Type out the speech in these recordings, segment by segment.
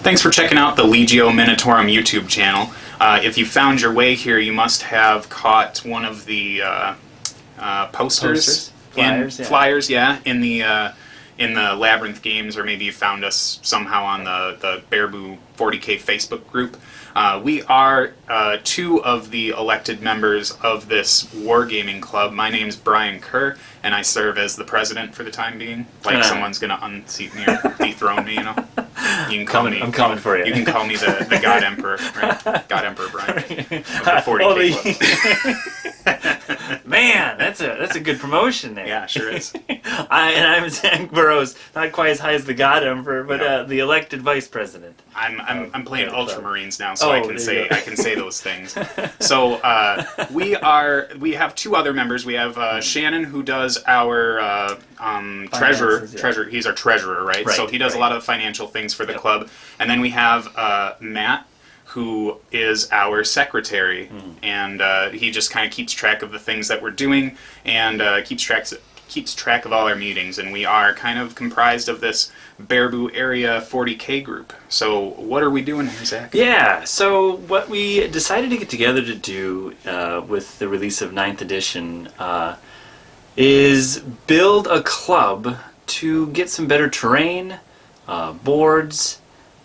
Thanks for checking out the Legio Minotaurum YouTube channel. If you found your way here, you must have caught one of the posters? Flyers, in the Labrynth Games, or maybe you found us somehow on the Baraboo 40K Facebook group. We are two of the elected members of this wargaming club. My name's Brian Kerr, and I serve as the president for the time being. Like someone's going to unseat me or dethrone me, you know? You can call me. I'm coming for you. You can call me the God Emperor, right? God Emperor Brian of the 40K club. Man, that's a good promotion there. Yeah, sure is. I'm Zach Burrows, not quite as high as the God Emperor, but the elected vice president. I'm playing Ultramarines now, so I can say those things. So we have two other members. We have Shannon, who does our treasurer. He's our treasurer, right? So he does a lot of the financial things for the club. And then we have Matt, who is our secretary, and he just kind of keeps track of the things that we're doing and keeps track of all our meetings. And we are kind of comprised of this Baraboo area 40K group. So what are we doing here, Zach? Yeah, so what we decided to get together to do with the release of 9th edition is build a club to get some better terrain, boards,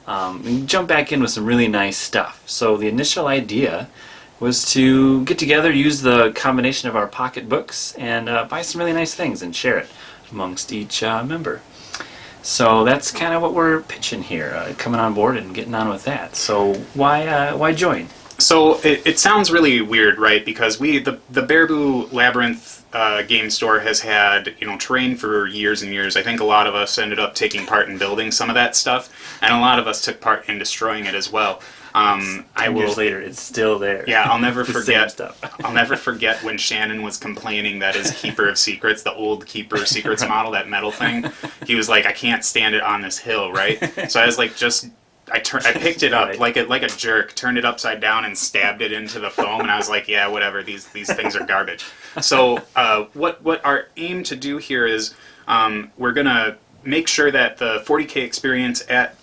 and jump back in with some really nice stuff. So the initial idea was to get together, use the combination of our pocketbooks, and buy some really nice things and share it amongst each member. So that's kind of what we're pitching here, coming on board and getting on with that. So why join? So it sounds really weird, right? Because the Baraboo Labrynth game store has had terrain for years and years. I think a lot of us ended up taking part in building some of that stuff, and a lot of us took part in destroying it as well. 10 years later, it's still there. Yeah, I'll never forget. I'll never forget when Shannon was complaining that his Keeper of Secrets, the old Keeper of Secrets model, that metal thing, he was like, "I can't stand it on this hill," right? So I was like, I picked it up like a jerk, turned it upside down, and stabbed it into the foam. And I was like, "Yeah, whatever. These things are garbage." So what our aim to do here is we're gonna make sure that the 40K experience at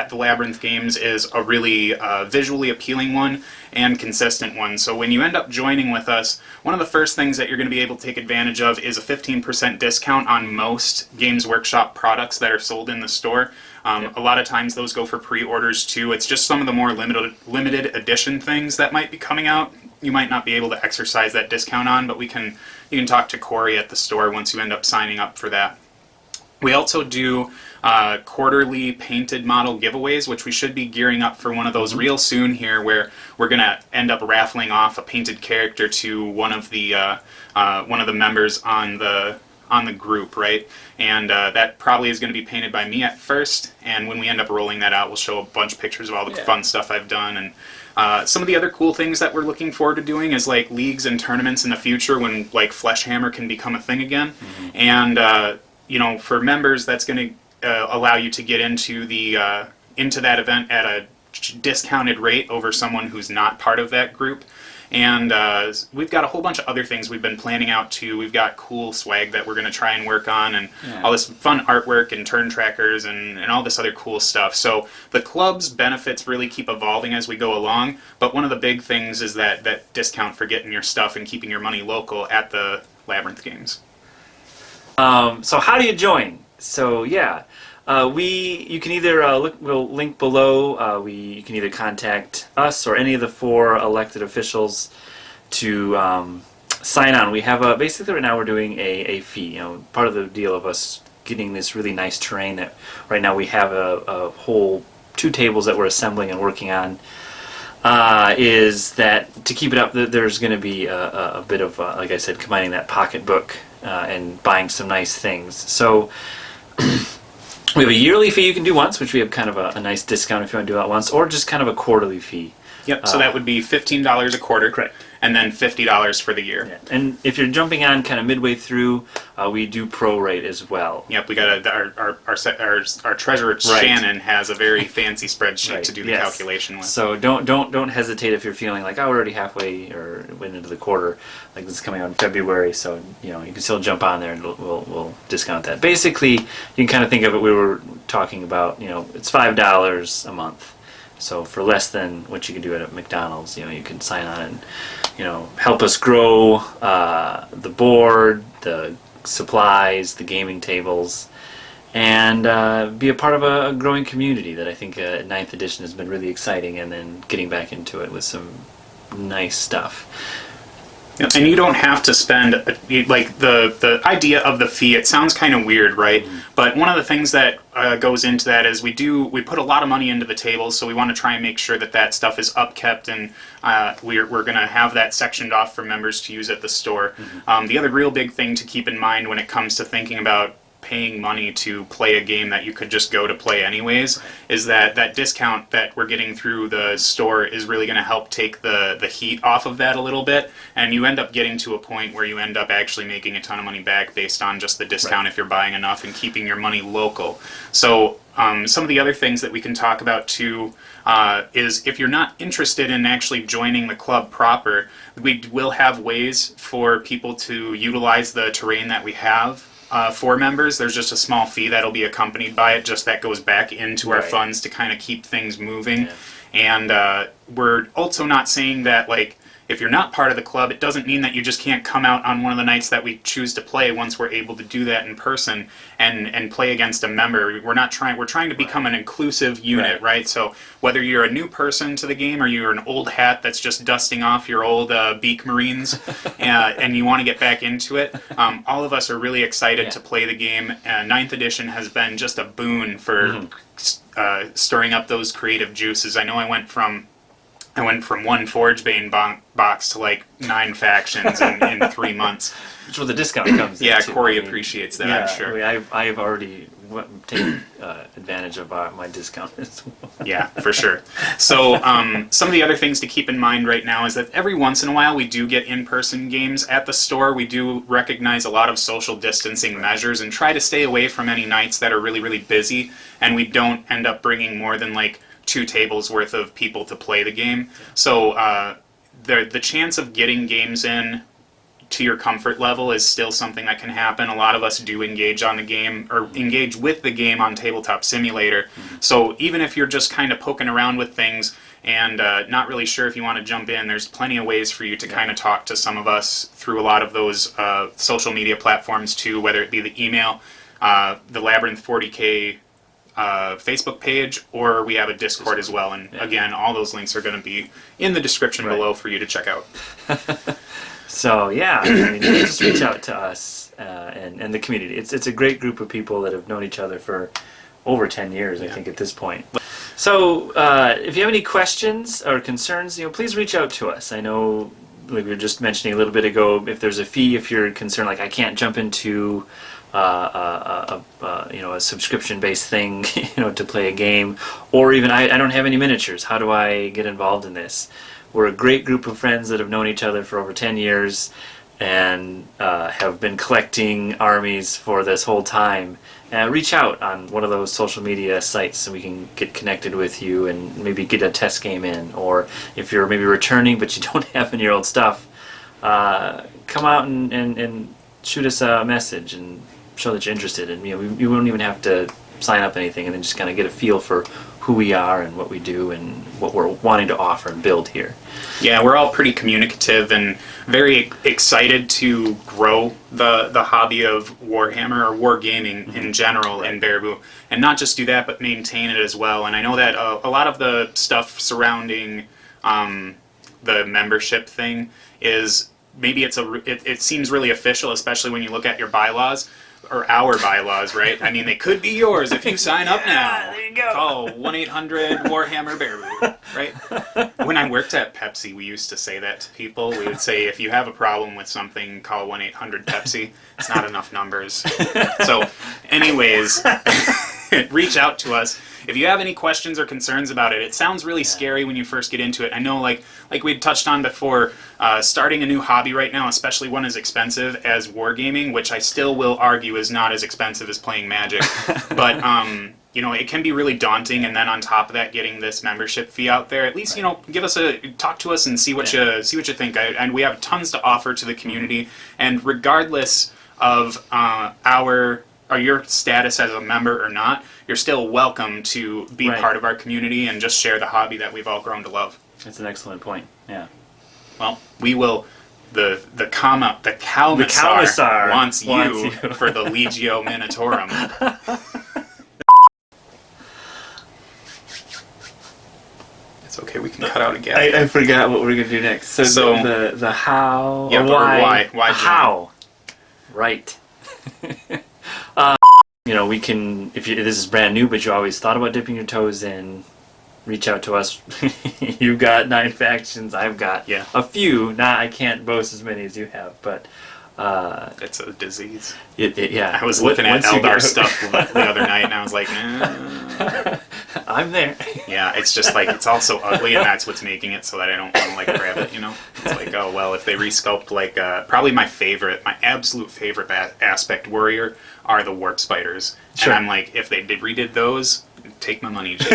the Labrynth Games is a really visually appealing one and consistent one. So when you end up joining with us, one of the first things that you're going to be able to take advantage of is a 15% discount on most Games Workshop products that are sold in the store. A lot of times those go for pre-orders too. It's just some of the more limited edition things that might be coming out. You might not be able to exercise that discount on, but you can talk to Corey at the store once you end up signing up for that. We also do quarterly painted model giveaways, which we should be gearing up for one of those real soon here, where we're going to end up raffling off a painted character to one of the members on the group, right? And that probably is going to be painted by me at first, and when we end up rolling that out, we'll show a bunch of pictures of all the fun stuff I've done. And some of the other cool things that we're looking forward to doing is like leagues and tournaments in the future when like Fleshhammer can become a thing again. And for members, that's going to allow you to get into that event at a discounted rate over someone who's not part of that group. And we've got a whole bunch of other things we've been planning out too. We've got cool swag that we're going to try and work on, and all this fun artwork and turn trackers and all this other cool stuff. So the club's benefits really keep evolving as we go along, but one of the big things is that discount for getting your stuff and keeping your money local at the Labrynth Games. So how do you join? So you can either we'll link below. You can either contact us or any of the 4 elected officials to sign on. We have basically right now we're doing a fee. Part of the deal of us getting this really nice terrain that right now we have a whole 2 tables that we're assembling and working on. Is that to keep it up? There's going to be a bit of like I said, combining that pocketbook and buying some nice things. So. We have a yearly fee you can do once, which we have kind of a nice discount if you want to do that once, or just kind of a quarterly fee. Yep, so that would be $15 a quarter. Correct. and then $50 for the year. Yeah. And if you're jumping on kind of midway through, we do prorate as well. Yep, we got our treasurer Shannon has a very fancy spreadsheet to do the calculation with. So don't hesitate if you're feeling like, oh, we're already halfway or went into the quarter, like this is coming out in February. So you can still jump on there and we'll discount that. Basically, you can kind of think of it. We were talking about it's $5 a month. So for less than what you can do at McDonald's, you can sign on and help us grow the board, the supplies, the gaming tables, and be a part of a growing community that I think 9th edition has been really exciting, and then getting back into it with some nice stuff. And you don't have to spend, like, the idea of the fee, it sounds kind of weird, right? Mm-hmm. But one of the things that goes into that is we put a lot of money into the tables, so we want to try and make sure that stuff is upkept, and we're going to have that sectioned off for members to use at the store. Mm-hmm. The other real big thing to keep in mind when it comes to thinking about paying money to play a game that you could just go to play anyways is that discount that we're getting through the store is really going to help take the heat off of that a little bit, and you end up getting to a point where you end up actually making a ton of money back based on just the discount if you're buying enough and keeping your money local. So some of the other things that we can talk about too is if you're not interested in actually joining the club proper, we will have ways for people to utilize the terrain that we have for members. There's just a small fee that'll be accompanied by it, just that goes back into our funds to kind of keep things moving. And we're also not saying that, like, if you're not part of the club, it doesn't mean that you just can't come out on one of the nights that we choose to play once we're able to do that in person and play against a member. We're trying to become an inclusive unit, right? So whether you're a new person to the game or you're an old hat that's just dusting off your old Beak Marines and you want to get back into it, all of us are really excited to play the game. 9th edition has been just a boon for stirring up those creative juices. I know I went from one Forgebane box to like 9 factions in 3 months. Which where the discount comes in. Yeah, Corey appreciates that, I'm sure. I've already taken advantage of my discount as well. Yeah, for sure. So some of the other things to keep in mind right now is that every once in a while we do get in-person games at the store. We do recognize a lot of social distancing measures and try to stay away from any nights that are really, really busy, and we don't end up bringing more than like 2 tables worth of people to play the game. So the chance of getting games in to your comfort level is still something that can happen. A lot of us do engage on the game or engage with the game on Tabletop Simulator. So even if you're just kind of poking around with things and not really sure if you want to jump in, there's plenty of ways for you to kind of talk to some of us through a lot of those social media platforms too, whether it be the email, the Labrynth 40K Facebook page, or we have a Discord as well. And again, all those links are going to be in the description below for you to check out. So just reach out to us and the community. It's a great group of people that have known each other for over 10 years, I think, at this point. So if you have any questions or concerns, please reach out to us. I know, like we were just mentioning a little bit ago, if there's a fee, if you're concerned, like I can't jump into a subscription-based thing, to play a game, or even I don't have any miniatures. How do I get involved in this? We're a great group of friends that have known each other for over 10 years and have been collecting armies for this whole time. Reach out on one of those social media sites so we can get connected with you and maybe get a test game in. Or if you're maybe returning but you don't have any of your old stuff, come out and shoot us a message and show that you're interested. And you won't even have to sign up anything, and then just kind of get a feel for who we are and what we do and what we're wanting to offer and build here. Yeah, we're all pretty communicative and very excited to grow the hobby of Warhammer or wargaming in general in Baraboo, and not just do that, but maintain it as well. And I know that a lot of the stuff surrounding the membership thing is maybe it seems really official, especially when you look at your bylaws. Or our bylaws, right? I mean, they could be yours if you sign up now. There you go. Call 1-800-WARHAMMER Baraboo, right? When I worked at Pepsi, we used to say that to people. We would say, if you have a problem with something, call 1-800-PEPSI. It's not enough numbers. So, anyways... reach out to us if you have any questions or concerns about it. It sounds really scary when you first get into it. I know, like we touched on before, starting a new hobby right now, especially one as expensive as wargaming, which I still will argue is not as expensive as playing Magic, but you know, it can be really daunting. And then on top of that, getting this membership fee out there, at least you know, talk to us and see what you think. And we have tons to offer to the community, and regardless of your status as a member or not, you're still welcome to be part of our community and just share the hobby that we've all grown to love. That's an excellent point. Yeah. Well, we will. The Commissar wants you for the Legio Minotaurum. It's okay. We can cut out again. I forgot what we're gonna do next. So the how. Yeah, why? Why? How? Right. You know, we can, if this is brand new, but you always thought about dipping your toes in, reach out to us. You've got 9 factions. I've got a few. I can't boast as many as you have, but it's a disease. Yeah. I was looking at Eldar stuff the other night, and I was like, I'm there. Yeah, it's just like, it's all so ugly, and that's what's making it so that I don't want to like grab it, you know? It's like, oh, well, if they resculpt like, probably my absolute favorite aspect warrior are the warp spiders. Sure. And I'm like, if they redid those, take my money, Jay.